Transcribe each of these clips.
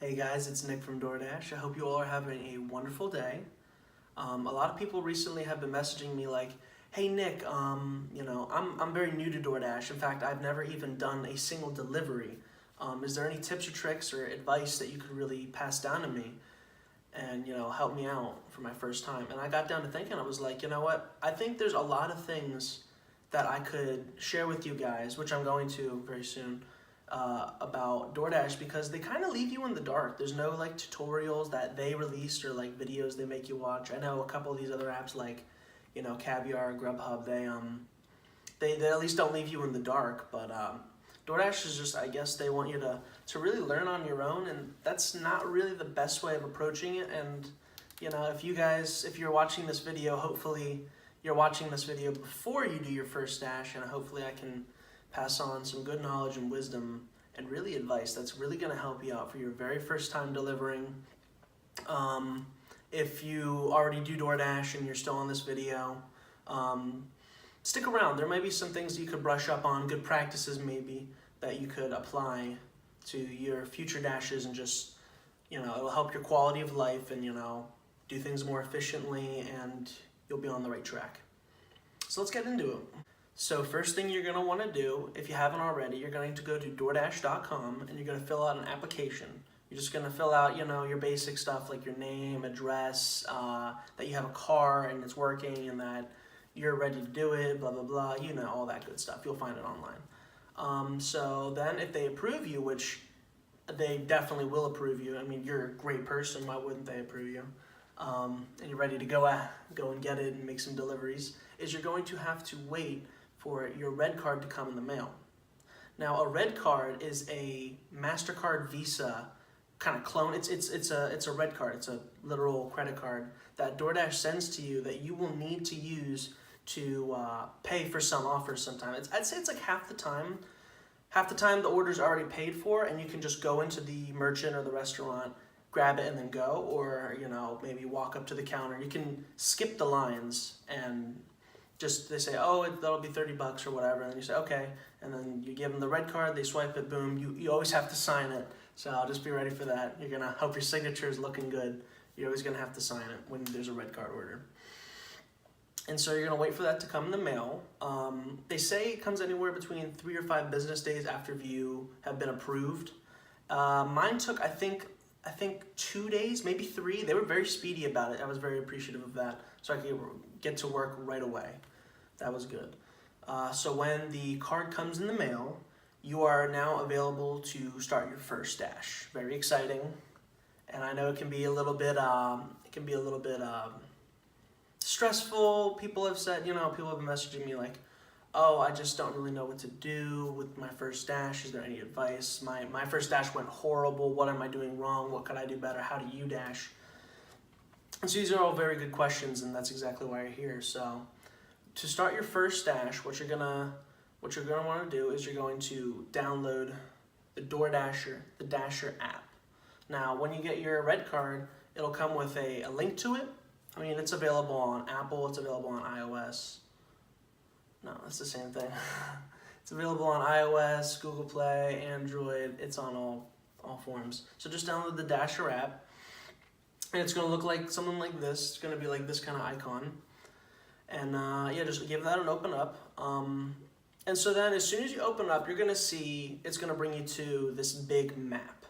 Hey guys, it's Nick from DoorDash. I hope you all are having a wonderful day. A lot of people recently have been messaging me like, "Hey Nick, I'm very new to DoorDash. In fact, I've never even done a single delivery. Is there any tips or tricks or advice that you could really pass down to me and help me out for my first time?" And I got down to thinking, I was like, you know what? I think there's a lot of things that I could share with you guys, which I'm going to very soon. About DoorDash, because they kind of leave you in the dark. There's no like tutorials that they released or like videos they make you watch. I know a couple of these other apps like Caviar, Grubhub, they at least don't leave you in the if but DoorDash is just, I guess they want you to really learn on your own, and that's not really the best way of approaching it. And if you're watching this video, hopefully you're watching this video before you do your first dash, and hopefully I can pass on some good knowledge and wisdom and really advice that's really going to help you out for your very first time delivering. If you already do DoorDash and you're still on this video, stick around. There might be some things that you could brush up on, good practices maybe, that you could apply to your future dashes, and just, it'll help your quality of life and, do things more efficiently, and you'll be on the right track. So let's get into it. So first thing you're going to want to do, if you haven't already, you're going to go to DoorDash.com and you're going to fill out an application. You're just going to fill out, your basic stuff like your name, address, that you have a car and it's working and that you're ready to do it, blah, blah, blah, all that good stuff. You'll find it online. So then if they approve you, which they definitely will approve you, I mean, you're a great person, why wouldn't they approve you? And you're ready to go and get it and make some deliveries, is you're going to have to wait for your red card to come in the mail. Now, a red card is a MasterCard Visa kind of clone. It's a red card. It's a literal credit card that DoorDash sends to you that you will need to use to pay for some offers sometime. I'd say it's like half the time. Half the time the order's already paid for and you can just go into the merchant or the restaurant, grab it and then go, or maybe walk up to the counter. You can skip the lines and they say, oh, that'll be $30 or whatever, and then you say, okay, and then you give them the red card, they swipe it, boom, you always have to sign it, so I'll just be ready for that. You're going to hope your signature is looking good. You're always going to have to sign it when there's a red card order. And so you're going to wait for that to come in the mail. They say it comes anywhere between 3 or 5 business days after you have been approved. Mine took, I think 2 days, maybe 3. They were very speedy about it. I was very appreciative of that, so I could get to work right away. That was good. So when the card comes in the mail, you are now available to start your first dash. Very exciting, and I know it can be a little bit stressful. People have said, people have been messaging me like, oh, I just don't really know what to do with my first dash. Is there any advice? My first dash went horrible. What am I doing wrong? What could I do better? How do you dash? And so these are all very good questions, and that's exactly why you're here. So to start your first dash, what you're gonna want to do is you're going to download the the Dasher app. Now, when you get your red card, it'll come with a link to it. I mean, it's available on Apple. It's available on iOS. No, it's the same thing. It's available on iOS, Google Play, Android. It's on all forms. So just download the Dasher app, and it's going to look like something like this. It's going to be like this kind of icon. And just give that an open up. And so then as soon as you open up, you're going to see it's going to bring you to this big map.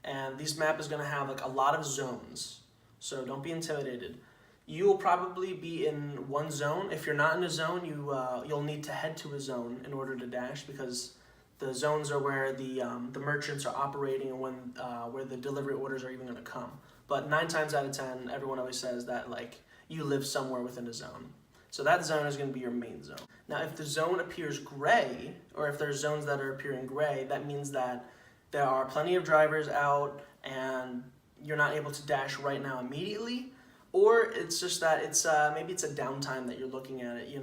And this map is going to have like a lot of zones. So don't be intimidated. You will probably be in one zone. If you're not in a zone, you'll need to head to a zone in order to dash, because the zones are where the merchants are operating and where the delivery orders are even going to come. But 9 times out of 10, everyone always says that like you live somewhere within a zone. So that zone is going to be your main zone. Now, if the zone appears gray, or if there's zones that are appearing gray, that means that there are plenty of drivers out and you're not able to dash right now immediately. Or it's just that it's maybe it's a downtime that you're looking at it.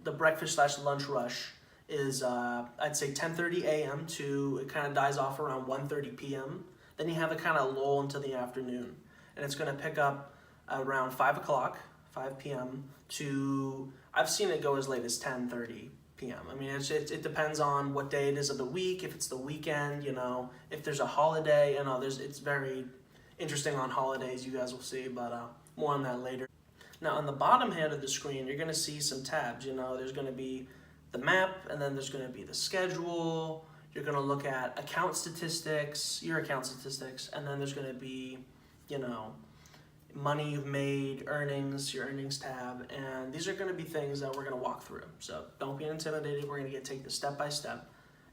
The breakfast/lunch rush is I'd say 10:30 a.m. to it kind of dies off around 1:30 p.m. Then you have a kind of lull into the afternoon, and it's going to pick up around 5 p.m. to, I've seen it go as late as 10:30 p.m. I mean, it depends on what day it is of the week, if it's the weekend, you know, if there's a holiday, and it's very interesting on holidays, you guys will see, but more on that later. Now, on the bottom hand of the screen, you're going to see some tabs. You know, there's going to be the map, and then there's going to be the schedule. You're going to look at account statistics, your account statistics, and then there's going to be, you know, money you've made, earnings, your earnings tab, and these are going to be things that we're going to walk through. So don't be intimidated. We're going to take this step by step,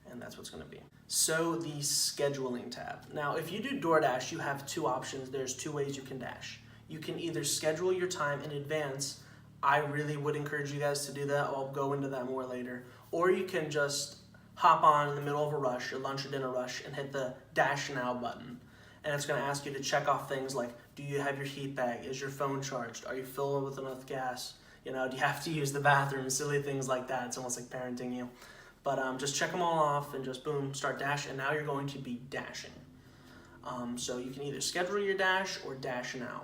and that's what's going to be. So the scheduling tab. Now, if you do DoorDash, you have two options. There's two ways you can dash. You can either schedule your time in advance. I really would encourage you guys to do that. I'll go into that more later. Or you can just hop on in the middle of a rush, a lunch or dinner rush, and hit the Dash Now button. And it's going to ask you to check off things like, do you have your heat bag? Is your phone charged? Are you filling with enough gas? You know, do you have to use the bathroom? Silly things like that. It's almost like parenting you. But just check them all off and just boom, start dash. And now you're going to be dashing. So you can either schedule your dash or dash now.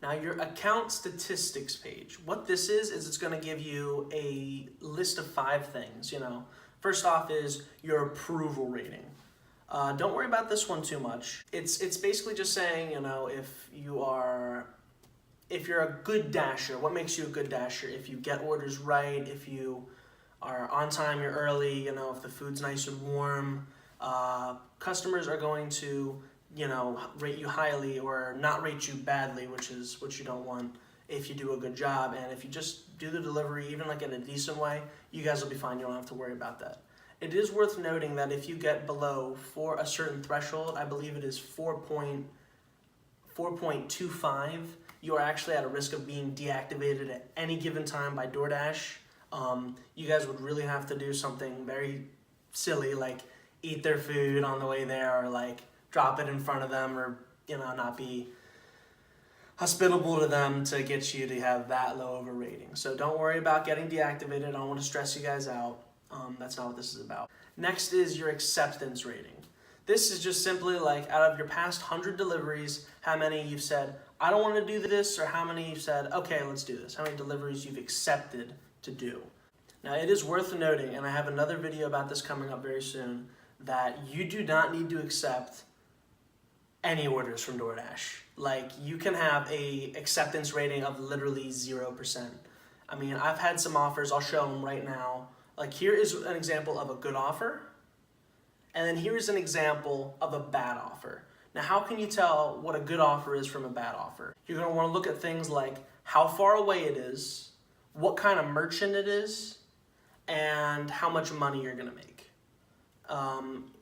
Now your account statistics page. What this is it's going to give you a list of 5 things. You know, first off is your approval rating. Don't worry about this one too much. It's basically just saying, you know, if you're a good dasher, what makes you a good dasher? If you get orders right, if you are on time, you're early, you know, if the food's nice and warm, customers are going to, you know, rate you highly or not rate you badly, which is what you don't want if you do a good job. And if you just do the delivery, even like in a decent way, you guys will be fine. You don't have to worry about that. It is worth noting that if you get below for a certain threshold, I believe it is 4.25, you are actually at a risk of being deactivated at any given time by DoorDash. You guys would really have to do something very silly, like eat their food on the way there, or like drop it in front of them, or, you know, not be hospitable to them to get you to have that low of a rating. So don't worry about getting deactivated. I don't want to stress you guys out. That's not what this is about. Next is your acceptance rating. This is just simply like, out of your past 100 deliveries, how many you've said, I don't want to do this, or how many you've said, okay, let's do this. How many deliveries you've accepted to do. Now, it is worth noting, and I have another video about this coming up very soon, that you do not need to accept any orders from DoorDash. Like, you can have a acceptance rating of literally 0%. I mean, I've had some offers, I'll show them right now. Like, here is an example of a good offer, and then here's an example of a bad offer. Now, how can you tell what a good offer is from a bad offer? You're going to want to look at things like how far away it is, what kind of merchant it is, and how much money you're going to make.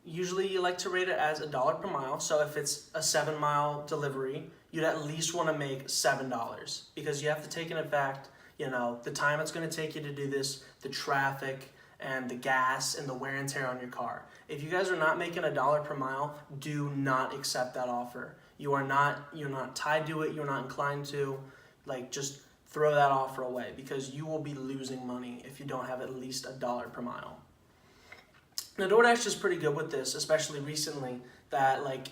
Usually you like to rate it as $1 per mile, so if it's a 7-mile delivery, you'd at least want to make $7, because you have to take into fact, you know, the time it's going to take you to do this, the traffic, and the gas, and the wear and tear on your car. If you guys are not making $1 per mile, do not accept that offer. You're not tied to it, you're not inclined to. Like, just throw that offer away, because you will be losing money if you don't have at least $1 per mile. Now, DoorDash is pretty good with this, especially recently, that like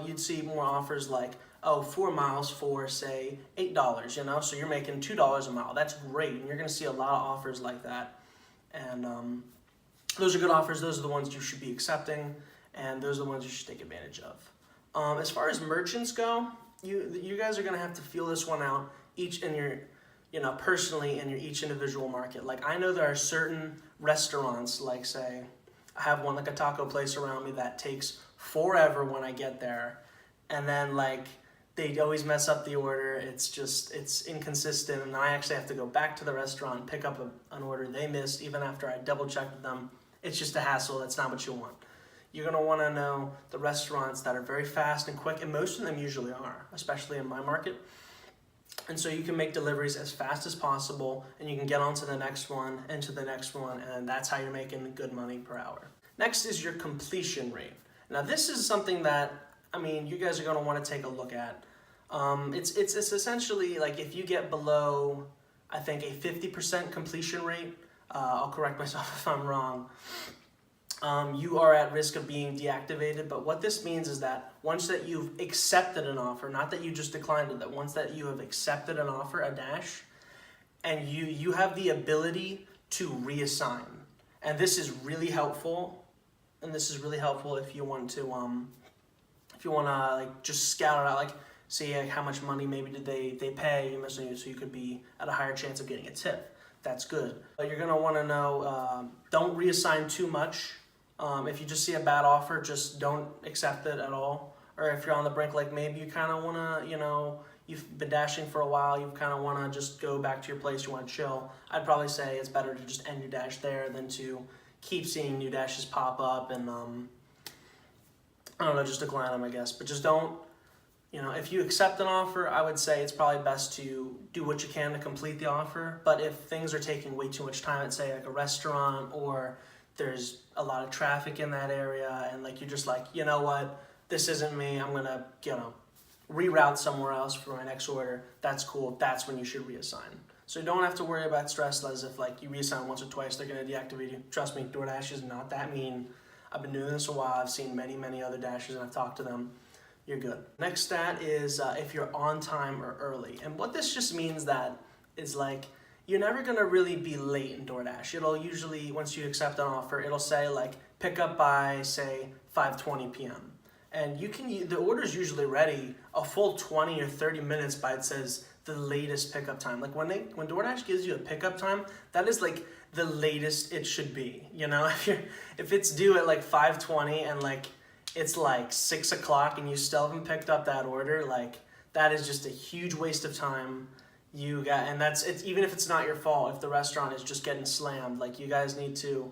you'd see more offers like, oh, 4 miles for, say, $8, you know, so you're making $2 a mile. That's great, and you're going to see a lot of offers like that. And those are good offers. Those are the ones you should be accepting, and those are the ones you should take advantage of. As far as merchants go, you guys are going to have to feel this one out each in your, you know, personally in your each individual market. Like, I know there are certain restaurants, like, say, I have one, like a taco place around me, that takes forever when I get there, and then like they always mess up the order. It's inconsistent, and I actually have to go back to the restaurant and pick up an order they missed even after I double checked with them. It's just a hassle. That's not what you want. You're going to want to know the restaurants that are very fast and quick, and most of them usually are, especially in my market. And so you can make deliveries as fast as possible, and you can get on to the next one and to the next one, and that's how you're making good money per hour. Next is your completion rate. Now, this is something that, I mean, you guys are going to want to take a look at. It's essentially like if you get below, I think, a 50% completion rate, I'll correct myself if I'm wrong, you are at risk of being deactivated. But what this means is that once that you've accepted an offer, not that you just declined it, that once that you have accepted an offer, a dash, and you have the ability to reassign. And this is really helpful. And this is really helpful if you want to like just scout it out, like see like how much money maybe did they pay, so you could be at a higher chance of getting a tip. That's good. But you're gonna want to know, don't reassign too much. If you just see a bad offer, just don't accept it at all. Or if you're on the brink, like maybe you kind of want to, you've been dashing for a while, you kind of want to just go back to your place, you want to chill, I'd probably say it's better to just end your dash there than to keep seeing new dashes pop up and, I don't know, just decline them, I guess. But just don't, if you accept an offer, I would say it's probably best to do what you can to complete the offer. But if things are taking way too much time at, say, like a restaurant, or there's a lot of traffic in that area, and like you're just like, you know what, this isn't me, I'm gonna, reroute somewhere else for my next order, that's cool, that's when you should reassign. So you don't have to worry about stress as if like you reassign once or twice, they're gonna deactivate you. Trust me, DoorDash is not that mean. I've been doing this a while, I've seen many, many other dashers and I've talked to them. You're good. Next stat is if you're on time or early. And what this just means that is like, you're never gonna really be late in DoorDash. It'll usually, once you accept an offer, it'll say like, pick up by say 5:20 p.m. And the order's usually ready a full 20 or 30 minutes by, it says, the latest pickup time. Like when DoorDash gives you a pickup time, that is like the latest it should be. If it's due at like 5:20 and like it's like 6 o'clock and you still haven't picked up that order, like that is just a huge waste of time. It's even if it's not your fault, if the restaurant is just getting slammed, like you guys need to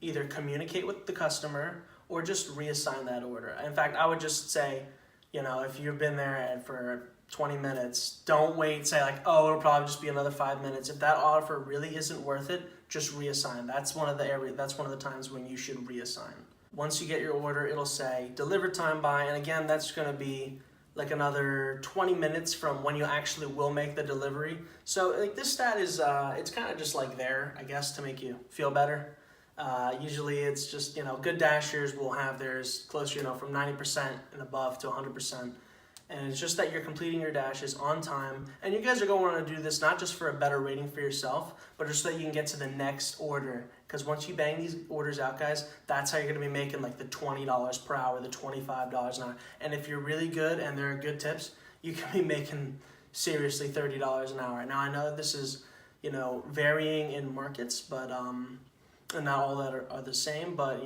either communicate with the customer or just reassign that order. In fact, I would just say, if you've been there for 20 minutes, don't wait, say like, oh, it'll probably just be another 5 minutes. If that offer really isn't worth it, just reassign. That's one of the times when you should reassign. Once you get your order, it'll say deliver time by, and again, that's gonna be like another 20 minutes from when you actually will make the delivery. So like this stat is, it's kind of just like there, I guess, to make you feel better. Usually it's just, good dashers will have theirs closer, from 90% and above to 100%. And it's just that you're completing your dashes on time. And you guys are going to want to do this not just for a better rating for yourself, but just so that you can get to the next order. Because once you bang these orders out, guys, that's how you're going to be making like the $20 per hour, the $25 an hour. And if you're really good and there are good tips, you can be making seriously $30 an hour. Now I know this is, varying in markets, but and not all that are the same, but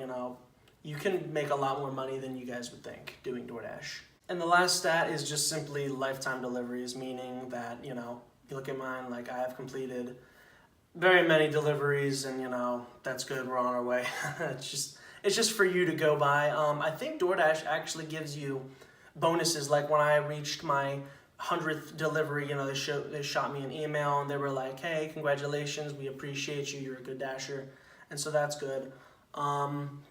you can make a lot more money than you guys would think doing DoorDash. And the last stat is just simply lifetime deliveries, meaning that, you look at mine, like I have completed very many deliveries and, that's good, we're on our way. It's just for you to go by. I think DoorDash actually gives you bonuses, like when I reached my 100th delivery, they shot me an email and they were like, hey, congratulations, we appreciate you, you're a good dasher. And so that's good. And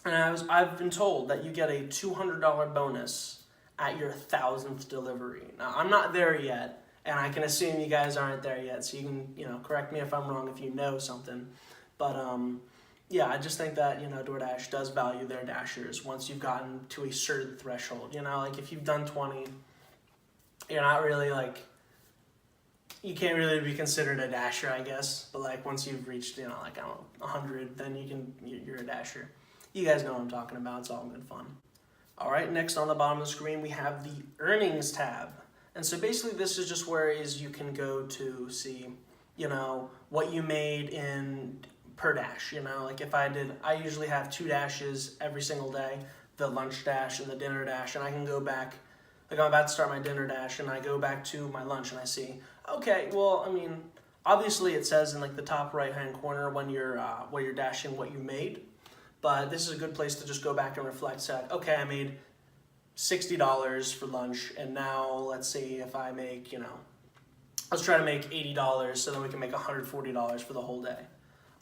I've been told that you get a $200 bonus at your 1,000th delivery. Now, I'm not there yet, and I can assume you guys aren't there yet, so you can, correct me if I'm wrong if you know something. But, yeah, I just think that, DoorDash does value their dashers once you've gotten to a certain threshold. Like if you've done 20, you're not really you can't really be considered a dasher, I guess. But like once you've reached, 100, then you're a dasher. You guys know what I'm talking about. It's all good fun. All right, next on the bottom of the screen, we have the earnings tab. And so basically this is just where you can go to see, what you made in per dash. Like if I usually have 2 dashes every single day, the lunch dash and the dinner dash, and I can go back, like I'm about to start my dinner dash and I go back to my lunch and I see, okay, well, obviously it says in like the top right-hand corner when you're dashing what you made, but this is a good place to just go back and reflect, say, okay, I made $60 for lunch, and now let's see if I make, let's try to make $80 so then we can make $140 for the whole day.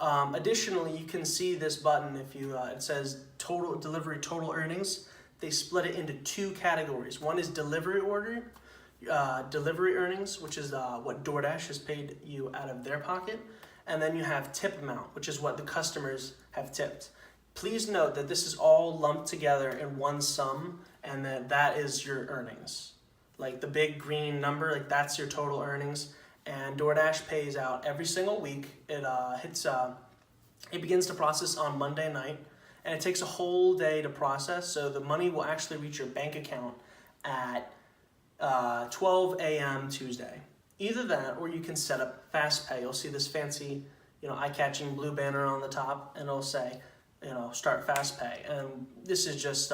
Additionally, you can see this button if it says total delivery total earnings. They split it into 2 categories. One is delivery earnings, which is what DoorDash has paid you out of their pocket, and then you have tip amount, which is what the customers have tipped. Please note that this is all lumped together in one sum, and that is your earnings. Like the big green number, like that's your total earnings. And DoorDash pays out every single week. It hits It begins to process on Monday night, and it takes a whole day to process, so the money will actually reach your bank account at 12 a.m. Tuesday. Either that, or you can set up fast pay. You'll see this fancy, eye-catching blue banner on the top, and it'll say, start fast pay. And this is just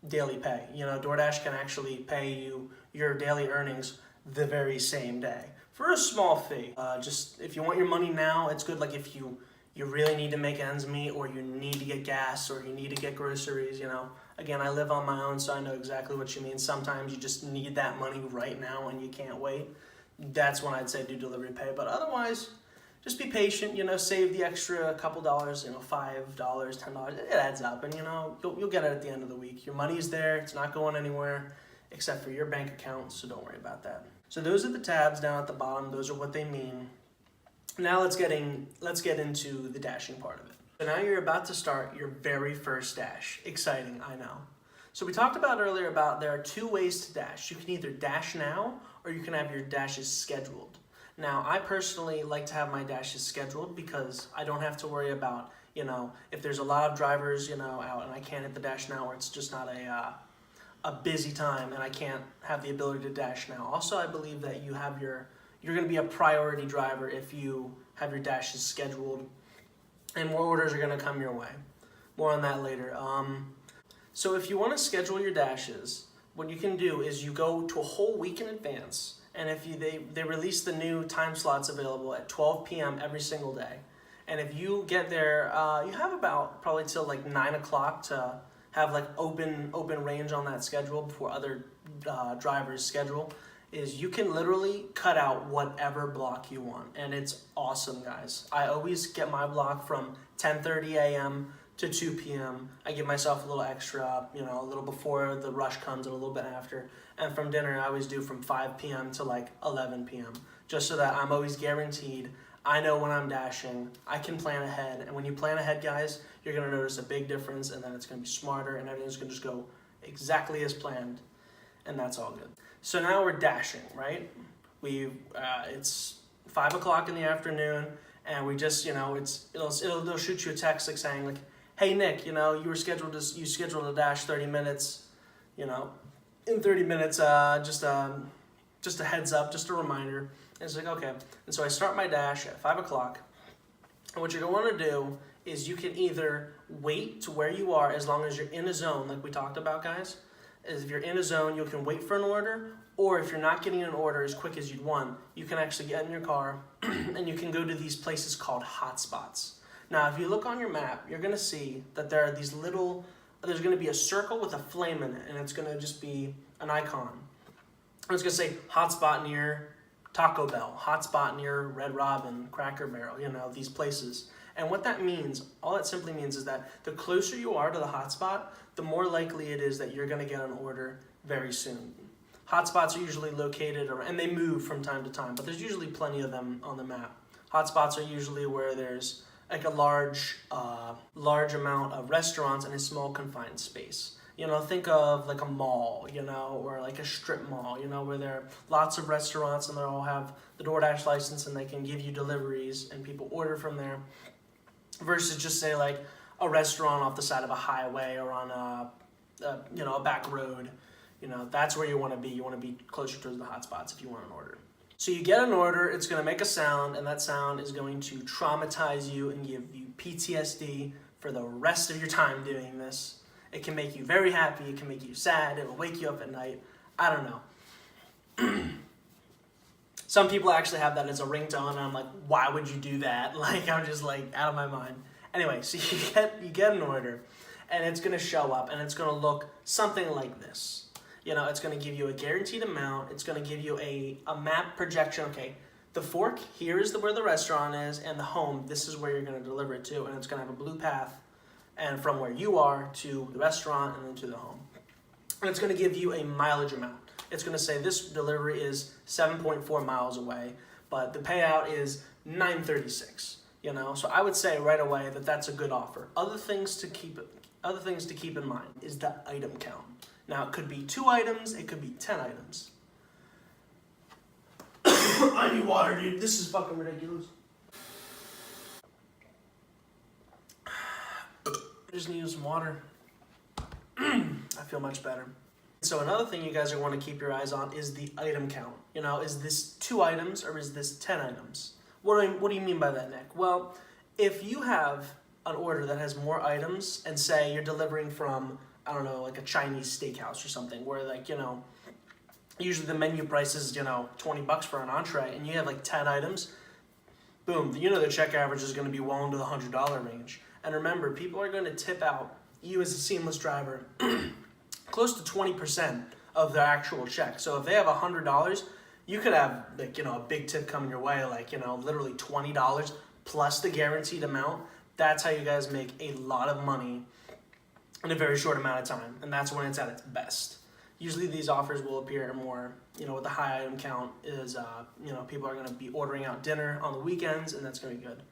daily pay. DoorDash can actually pay you your daily earnings the very same day for a small fee. Just if you want your money now, it's good. Like if you really need to make ends meet, or you need to get gas, or you need to get groceries, Again, I live on my own, so I know exactly what you mean. Sometimes you just need that money right now and you can't wait. That's when I'd say do delivery pay. But otherwise, just be patient, save the extra couple dollars, $5, $10. It adds up, and you'll get it at the end of the week. Your money's there, it's not going anywhere except for your bank account, so don't worry about that. So those are the tabs down at the bottom. Those are what they mean. Now let's get into the dashing part of it. So now you're about to start your very first dash. Exciting, I know. So we talked about earlier about there are two ways to dash. You can either dash now, or you can have your dashes scheduled. Now, I personally like to have my dashes scheduled because I don't have to worry about, if there's a lot of drivers, out and I can't hit the dash now, or it's just not a busy time and I can't have the ability to dash now. Also, I believe that you're going to be a priority driver if you have your dashes scheduled, and more orders are going to come your way. More on that later. So if you want to schedule your dashes, what you can do is you go to a whole week in advance, and if they release the new time slots available at 12 p.m. every single day. And if you get there, you have about probably till like 9 o'clock to have like open range on that schedule before other drivers schedule. Is you can literally cut out whatever block you want, and it's awesome, guys. I always get my block from 10:30 a.m. to 2 p.m. I give myself a little extra, a little before the rush comes and a little bit after. And from dinner, I always do from 5 p.m. to like 11 p.m. just so that I'm always guaranteed. I know when I'm dashing. I can plan ahead, and when you plan ahead, guys, you're gonna notice a big difference, and then it's gonna be smarter, and everything's gonna just go exactly as planned, and that's all good. So now we're dashing, right? It's 5 o'clock in the afternoon, and we just, they'll shoot you a text like saying like, hey Nick, you scheduled a dash 30 minutes, in 30 minutes, just a heads up, just a reminder. And it's like, okay. And so I start my dash at 5 o'clock, and what you're gonna wanna do is you can either wait to where you are as long as you're in a zone, like we talked about, guys. Is if you're in a zone, you can wait for an order, or if you're not getting an order as quick as you'd want, you can actually get in your car and you can go to these places called Hotspots. Now, if you look on your map, you're gonna see that there are there's gonna be a circle with a flame in it, and it's gonna just be an icon. And it's gonna say hotspot near Taco Bell, hotspot near Red Robin, Cracker Barrel, these places. And what that means, all that simply means is that the closer you are to the hotspot, the more likely it is that you're going to get an order very soon. Hotspots are usually located, and they move from time to time, but there's usually plenty of them on the map. Hotspots are usually where there's like a large amount of restaurants in a small confined space. Think of like a mall, or like a strip mall, where there are lots of restaurants and they all have the DoorDash license and they can give you deliveries and people order from there. Versus just say like a restaurant off the side of a highway or on a back road. That's where you want to be. You want to be closer to the hotspots if you want an order. So you get an order, it's going to make a sound, and that sound is going to traumatize you and give you PTSD for the rest of your time doing this. It can make you very happy, it can make you sad, it will wake you up at night. I don't know. Some people actually have that as a ringtone, and I'm like, why would you do that? I'm just out of my mind. Anyway, so you get an order, and it's gonna show up, and it's gonna look something like this. It's gonna give you a guaranteed amount. It's gonna give you a map projection. Okay, the fork here is where the restaurant is, and the home, this is where you're gonna deliver it to, and it's gonna have a blue path, and from where you are to the restaurant and then to the home. And it's gonna give you a mileage amount. It's going to say this delivery is 7.4 miles away, but the payout is $9.36. So I would say right away that that's a good offer. Other things to keep in mind is the item count. Now it could be 2 items, it could be 10 items. I need water, dude. This is fucking ridiculous. I just need some water. I feel much better. So another thing you guys are want to keep your eyes on is the item count. You know, is this 2 items or is this 10 items? What do you mean by that, Nick? Well, if you have an order that has more items and say you're delivering from, I don't know, like a Chinese steakhouse or something where, like, you know, usually the menu price is, you know, $20 for an entree and you have like 10 items, boom, you know the check average is going to be well into the $100 range. And remember, people are going to tip out you as a seamless driver close to 20% of their actual check. So if they have $100, you could have, like, you know, a big tip coming your way, like, you know, literally $20 plus the guaranteed amount. That's how you guys make a lot of money in a very short amount of time, and that's when it's at its best. Usually these offers will appear more, you know, with the high item count is, you know, people are going to be ordering out dinner on the weekends, and that's going to be good.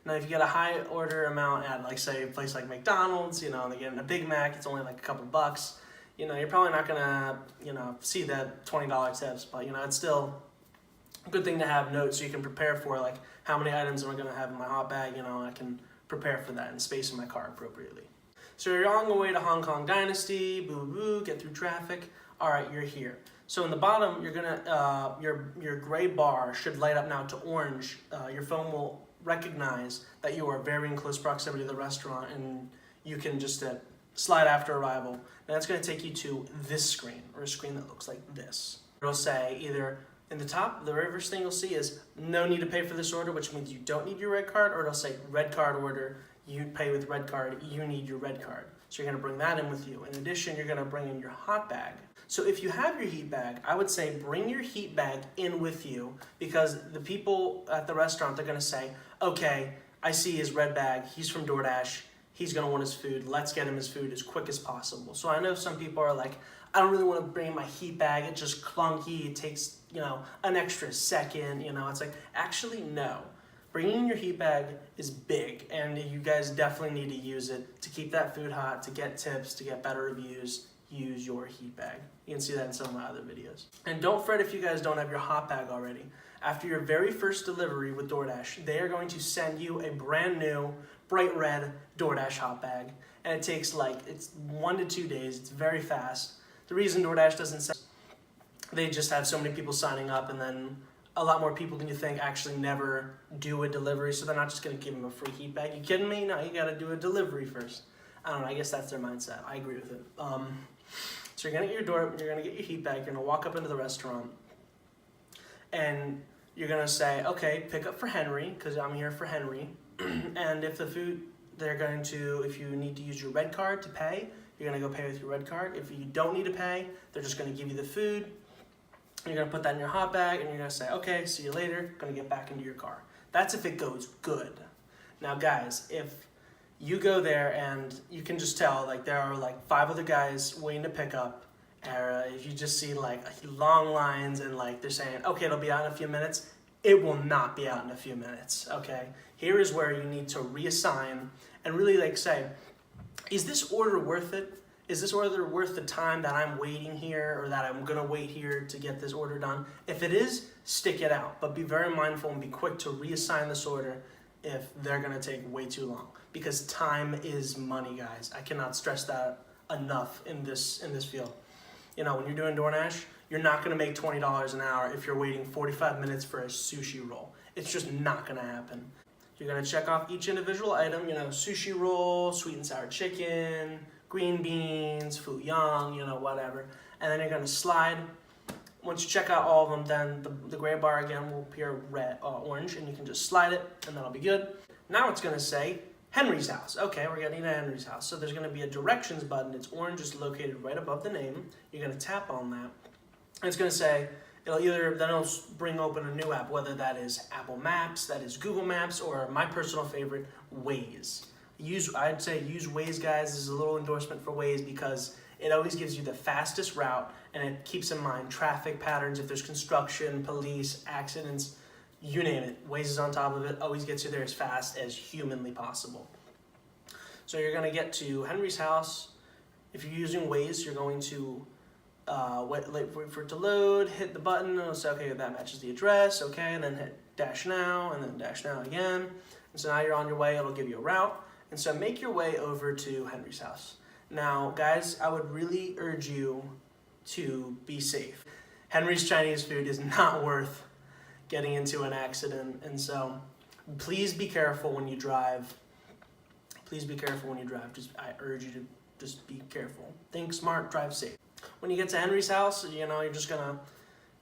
Now, if you get a high order amount at, like, say, a place like McDonald's, you know, and they're getting a Big Mac, it's only like a couple bucks, you know, you're probably not going to, you know, see that $20 tips, but, you know, it's still a good thing to have notes so you can prepare for, like, how many items am I going to have in my hot bag, you know, I can prepare for that and space in my car appropriately. So you're on the way to Hong Kong Dynasty, boo, get through traffic. All right, you're here. So in the bottom, you're gonna your gray bar should light up now to orange. Your phone will recognize that you are very in close proximity to the restaurant, and you can just slide after arrival. Now that's gonna take you to this screen, or a screen that looks like this. It'll say either in the top, the very first thing you'll see is no need to pay for this order, which means you don't need your red card, or it'll say red card order. You pay with red card, you need your red card. So you're gonna bring that in with you. In addition, you're gonna bring in your hot bag. So if you have your heat bag, I would say bring your heat bag in with you, because the people at the restaurant, they're gonna say, okay, I see his red bag, he's from DoorDash, he's gonna want his food, let's get him his food as quick as possible. So I know some people are like, I don't really wanna bring my heat bag, it's just clunky, it takes, you know, an extra second, you know, it's like, actually no. Bringing your heat bag is big, and you guys definitely need to use it to keep that food hot, to get tips, to get better reviews. Use your heat bag. You can see that in some of my other videos. And don't fret if you guys don't have your hot bag already. After your very first delivery with DoorDash, they are going to send you a brand new, bright red DoorDash hot bag. And it takes it's 1 to 2 days. It's very fast. The reason DoorDash doesn't send, they just have so many people signing up, and then a lot more people than you think actually never do a delivery, so they're not just going to give them a free heat bag. You kidding me? No, you got to do a delivery first. I don't know, I guess that's their mindset. I agree with it. So you're going to get your heat bag, you're going to walk up into the restaurant, and you're going to say, okay, pick up for Henry, because I'm here for Henry. And if the food, if you need to use your red card to pay, you're going to go pay with your red card. If you don't need to pay, they're just going to give you the food. You're going to put that in your hot bag, and you're going to say, okay, see you later, going to get back into your car. That's if it goes good. Now, guys, if you go there and you can just tell, there are 5 other guys waiting to pick up, if you just see long lines and they're saying, okay, it'll be out in a few minutes, it will not be out in a few minutes, okay? Here is where you need to reassign and really say, is this order worth it? Is this order worth the time that I'm waiting here, or that I'm gonna wait here to get this order done? If it is, stick it out, but be very mindful and be quick to reassign this order if they're gonna take way too long, because time is money, guys. I cannot stress that enough in this field. You know, when you're doing DoorDash, you're not gonna make $20 an hour if you're waiting 45 minutes for a sushi roll. It's just not gonna happen. You're gonna check off each individual item, you know, sushi roll, sweet and sour chicken, green beans, fu yang, you know, whatever. And then you're gonna slide. Once you check out all of them, then the gray bar again will appear orange, and you can just slide it, and that'll be good. Now it's gonna say Henry's house. Okay, we're getting to Henry's house. So there's gonna be a directions button. It's orange, is located right above the name. You're gonna tap on that. And it's gonna say, it'll bring open a new app, whether that is Apple Maps, that is Google Maps, or my personal favorite, Waze. I'd say use Waze, guys. This is a little endorsement for Waze, because it always gives you the fastest route, and it keeps in mind traffic patterns. If there's construction, police, accidents, you name it, Waze is on top of it, always gets you there as fast as humanly possible. So you're gonna get to Henry's house. If you're using Waze, you're going to wait for it to load, hit the button, and it'll say, okay, that matches the address, okay, and then hit dash now, and then dash now again. And so now you're on your way, it'll give you a route. And so make your way over to Henry's house. Now, guys, I would really urge you to be safe. Henry's Chinese food is not worth getting into an accident, and so please be careful when you drive. Please be careful when you drive. I urge you to just be careful. Think smart, drive safe. When you get to Henry's house, you're just gonna,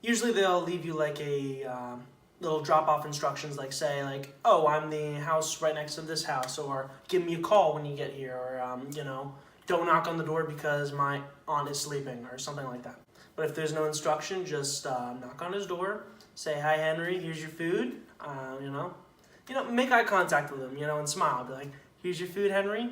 usually they'll leave you like a little drop-off instructions, like say like, oh, I'm the house right next to this house, or give me a call when you get here, or don't knock on the door because my aunt is sleeping, or something like that. But if there's no instruction, just knock on his door, say, hi Henry, here's your food, make eye contact with him, and smile, be like, here's your food, Henry.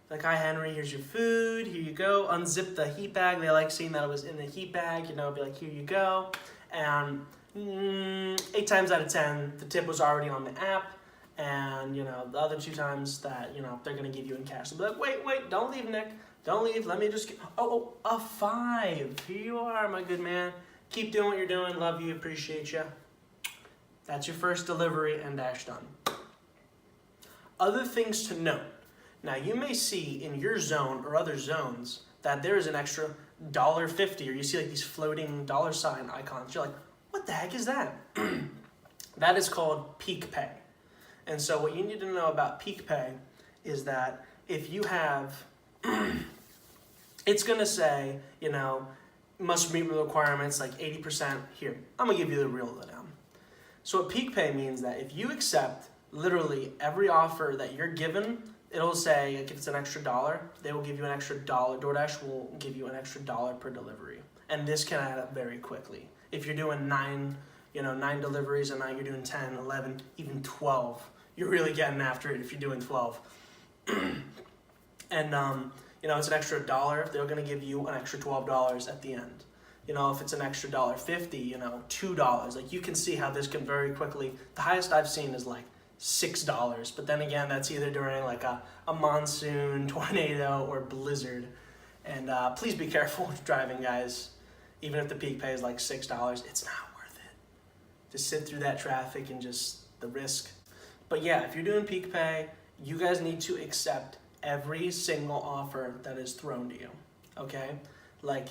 Like, hi Henry, here's your food, here you go. Unzip the heat bag, they like seeing that it was in the heat bag, be like, here you go. And 8 times out of 10, the tip was already on the app, and the other 2 times that they're gonna give you in cash. They'll be like, wait, don't leave, Nick, don't leave. Let me just get, a 5. Here you are, my good man. Keep doing what you're doing. Love you, appreciate you. That's your first delivery and dash done. Other things to note. Now you may see in your zone or other zones that there is an extra $1.50, or you see like these floating $ icons. You're like, what the heck is that? That is called peak pay. And so what you need to know about peak pay is that if you have, it's gonna say, must meet the requirements like 80% here. I'm gonna give you the real lowdown. So what peak pay means that if you accept literally every offer that you're given, it'll say, like, if it's an extra $1, they will give you an extra $1. DoorDash will give you an extra $1 per delivery. And this can add up very quickly. If you're doing 9 deliveries, and now you're doing 10, 11, even 12, you're really getting after it if you're doing 12. And, it's an extra $1, they're gonna give you an extra $12 at the end. If it's an extra $1.50, $2, like, you can see how this can very quickly, the highest I've seen is like $6, but then again, that's either during like a monsoon, tornado, or blizzard. And please be careful with driving, guys. Even if the peak pay is like $6, it's not worth it. Just sit through that traffic and just the risk. But yeah, if you're doing peak pay, you guys need to accept every single offer that is thrown to you, okay? Like,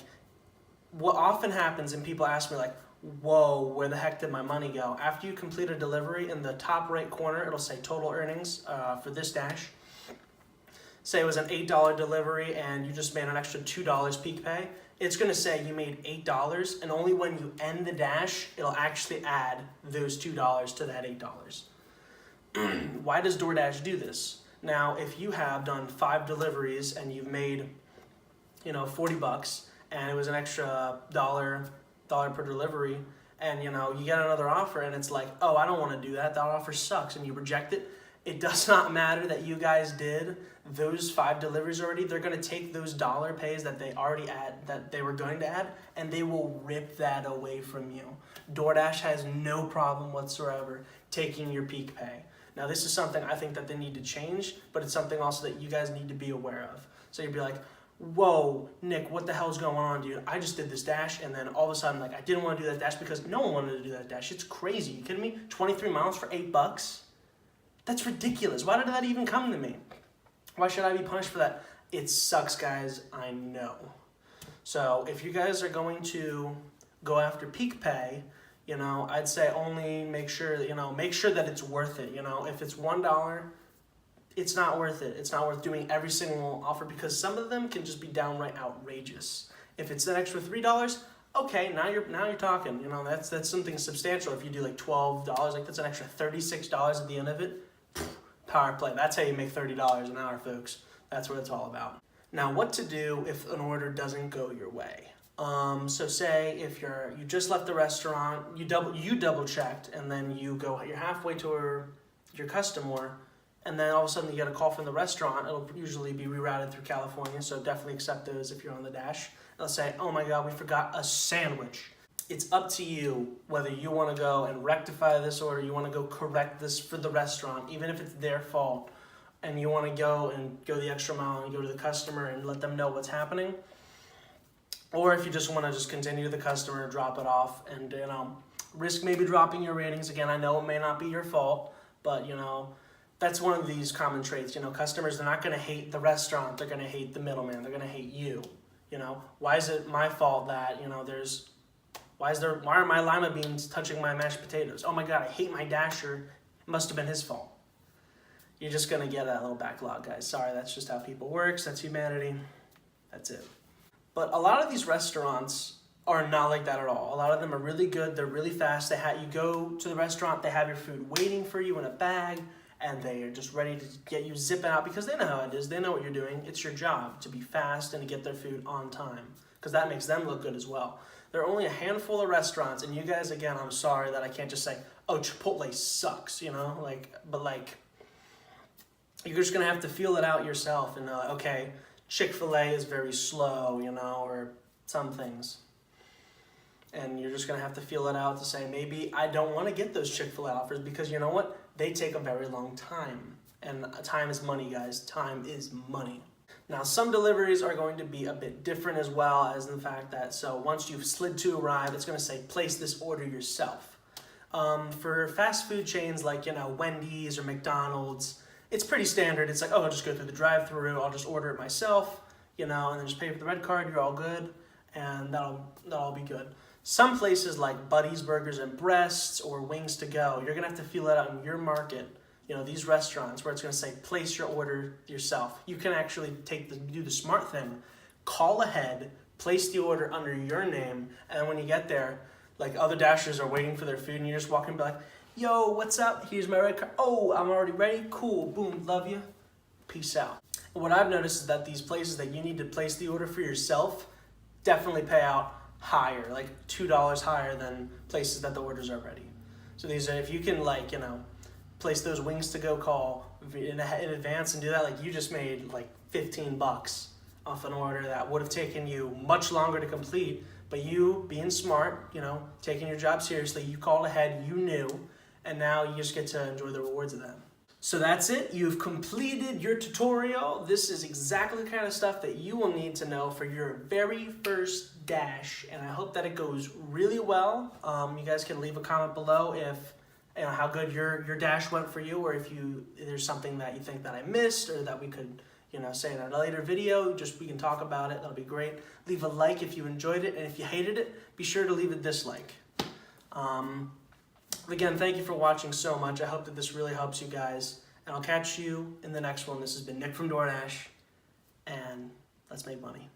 what often happens, and people ask me like, whoa, where the heck did my money go? After you complete a delivery, in the top right corner, it'll say total earnings for this dash. Say it was an $8 delivery and you just made an extra $2 peak pay. It's gonna say you made $8, and only when you end the dash, it'll actually add those $2 to that $8. Why does DoorDash do this? Now, if you have done 5 deliveries and you've made, $40, and it was an extra $1 per delivery, and you get another offer and it's like, oh, I don't want to do that, that offer sucks, and you reject it, it does not matter that you guys did those 5 deliveries already. They're going to take those dollar pays that they already that they were going to add, and they will rip that away from you. DoorDash has no problem whatsoever taking your peak pay. Now, this is something I think that they need to change, but it's something also that you guys need to be aware of. So you'd be like, whoa, Nick, what the hell's going on, dude? I just did this dash, and then all of a sudden, like, I didn't want to do that dash because no one wanted to do that dash. It's crazy. You kidding me? 23 miles for $8? That's ridiculous. Why did that even come to me? Why should I be punished for that? It sucks, guys. I know. So if you guys are going to go after peak pay, I'd say only make sure that it's worth it. If it's $1, it's not worth it. It's not worth doing every single offer because some of them can just be downright outrageous. If it's an extra $3, okay, now you're talking. That's something substantial. If you do like $12, like that's an extra $36 at the end of it. Power play. That's how you make $30 an hour, folks. That's what it's all about. Now, what to do if an order doesn't go your way? So say if you just left the restaurant, you double checked, and then you're halfway to your customer, and then all of a sudden you get a call from the restaurant. It'll usually be rerouted through California, so definitely accept those if you're on the dash. They'll say, oh my God, we forgot a sandwich. It's up to you whether you want to go and rectify this order, you want to go correct this for the restaurant, even if it's their fault, and you want to go the extra mile and go to the customer and let them know what's happening. Or if you just want to just continue the customer, drop it off, and risk maybe dropping your ratings. Again, I know it may not be your fault, but that's one of these common traits. You know, customers, they're not going to hate the restaurant. They're going to hate the middleman. They're going to hate you. You know, why is it my fault that, you know, why are my lima beans touching my mashed potatoes? Oh my God, I hate my dasher. It must have been his fault. You're just going to get that little backlog, guys. Sorry, that's just how people works. That's humanity. That's it. But a lot of these restaurants are not like that at all. A lot of them are really good. They're really fast. You go to the restaurant, they have your food waiting for you in a bag, and they are just ready to get you zipping out because they know how it is. They know what you're doing. It's your job to be fast and to get their food on time because that makes them look good as well. There are only a handful of restaurants, and you guys, again, I'm sorry that I can't just say, oh, Chipotle sucks, you know? But you're just going to have to feel it out yourself and know, okay, Chick-fil-A is very slow, you know, or some things. And you're just going to have to feel it out to say, maybe I don't want to get those Chick-fil-A offers because you know what? They take a very long time. And time is money, guys. Time is money. Now, some deliveries are going to be a bit different as well, as in the fact that, so once you've slid to arrive, it's going to say, place this order yourself. For fast food chains like, you know, Wendy's or McDonald's, it's pretty standard. It's like, oh, I'll just go through the drive-thru, I'll just order it myself, you know, and then just pay for the red card, you're all good, and that'll be good. Some places like Buddy's Burgers and Breasts or Wings to Go, you're going to have to feel it out in your market. You know, these restaurants where it's going to say, place your order yourself. You can actually do the smart thing. Call ahead, place the order under your name, and when you get there, like other Dashers are waiting for their food, and you just walk in and be like, yo, what's up? Here's my red card. Oh, I'm already ready. Cool. Boom. Love you. Peace out. And what I've noticed is that these places that you need to place the order for yourself definitely pay out higher, like $2 higher than places that the orders are ready. So these are, if you can, like, you know, place those Wings to Go call in advance and do that, like you just made like $15 off an order that would have taken you much longer to complete, but you being smart, you know, taking your job seriously, you called ahead, you knew, and now you just get to enjoy the rewards of that. So that's it. You've completed your tutorial. This is exactly the kind of stuff that you will need to know for your very first dash, and I hope that it goes really well. You guys can leave a comment below if, you know, how good your dash went for you, or if there's something that you think that I missed or that we could, you know, say in a later video. Just we can talk about it. That'll be great. Leave a like if you enjoyed it, and if you hated it, be sure to leave a dislike. Again, thank you for watching so much. I hope that this really helps you guys, and I'll catch you in the next one. This has been Nick from DoorDash, and let's make money.